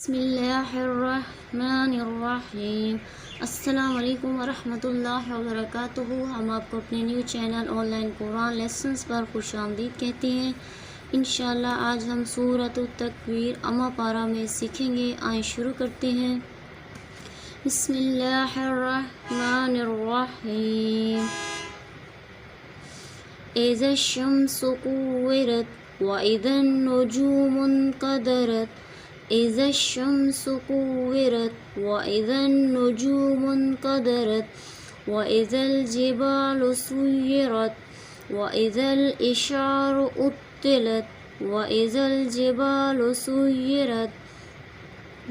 बिस्मिल्लाहिर्रहमानिर्रहीम। अस्सलाम वालेकुम वरहमतुल्लाहि वबरकातुहू। हम आपको अपने new channel online Quran lessons पर खुशामदीद कहते हैं। इंशाअल्लाह आज हम सूरतुत तकवीर अमा पारा में सीखेंगे। आइए शुरू करते हैं। बिस्मिल्लाहिर्रहमानिर्रहीम। इज़ा शम्सु कुव्विरत व इज़न नुजूमुन क़दरत। इज़ा शम्सु कुव्विरत व इज़न नुजूमुन क़दरत व इज़ल जिबालु सुय्यिरत व इज़ल इशारु उत्तिलत व इज़ल जिबालु सुय्यिरत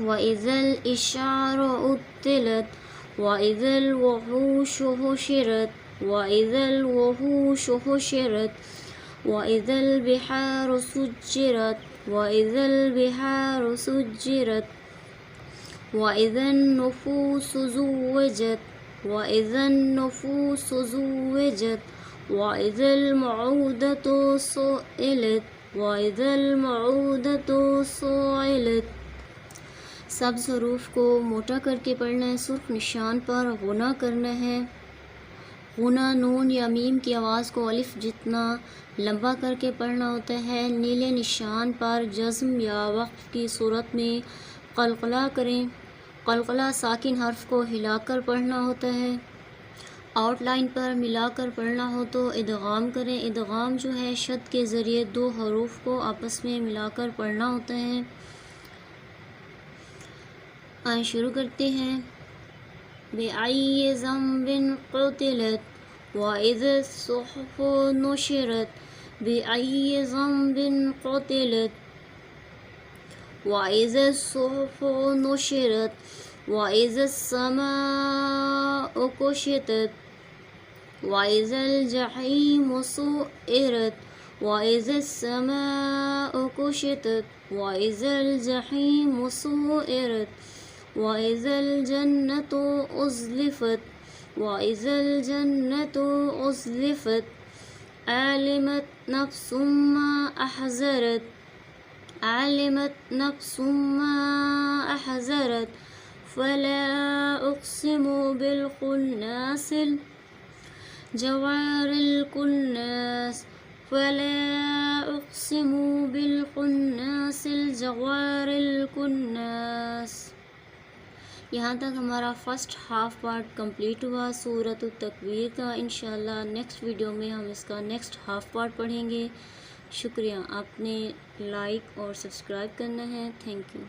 व इज़ल इशारु उत्तिलत व इज़ल वहूशु हुशिरत व इज़ल वहूशु हुशिरत व इज़ल बिहारु सुज्जिरत व इज़ल बिहारु सुज्जिरत व इज़न नुफूसु ज़ुव्विजत व इज़न नुफूसु ज़ुव्विजत व इज़ल मऊदतु सुइलत व इज़ल मऊदतु सुइलत। सब हरूफ को मोटा करके पढ़ना है। सुर्ख निशान पर गुना करना है। गुना नून या मीम की आवाज़ को अलिफ जितना लंबा करके पढ़ना होता है। नीले निशान पर जज़्म या वक़्फ़ की सूरत में क़लक़ला करें। क़लक़ला साकिन हर्फ को हिलाकर पढ़ना होता है। आउटलाइन पर मिलाकर पढ़ना हो तो इदगाम करें। इदगाम जो है शद के ज़रिए दो हरूफ को आपस में मिलाकर पढ़ना होता है। आइए शुरू करते हैं। बिअय्यि ज़ंबिन क़ुतिलत व इज़ा सुहुफ़ु नुशिरत। बिअय्यि ज़ंबिन क़ुतिलत व इज़ा सुहुफ़ु नुशिरत व इज़ा समाअु कुशितत व इज़ल जहीमु सुइरत व इज़ा समाअु कुशितत व इज़ल जहीमु सुइरत व इज़ल जन्नतु उज़्लिफ़त व इज़ल जन्नतु उज़्लिफ़त। आलिमत नफ्सुम मा अहज़रत। आलिमत नफ्सुम मा अहज़रत। फ़ला उक़्सिमु बिल खुन्नासिल जवारिल कुन्नास। फ़ला उक़्सिमु बिल खुन्नासिल जवारिल कुन्नास। यहाँ तक हमारा फ़र्स्ट हाफ़ पार्ट कंप्लीट हुआ सूरतुत तकवीर का। इंशाअल्लाह नेक्स्ट वीडियो में हम इसका नेक्स्ट हाफ़ पार्ट पढ़ेंगे। शुक्रिया। आपने लाइक और सब्सक्राइब करना है। Thank you.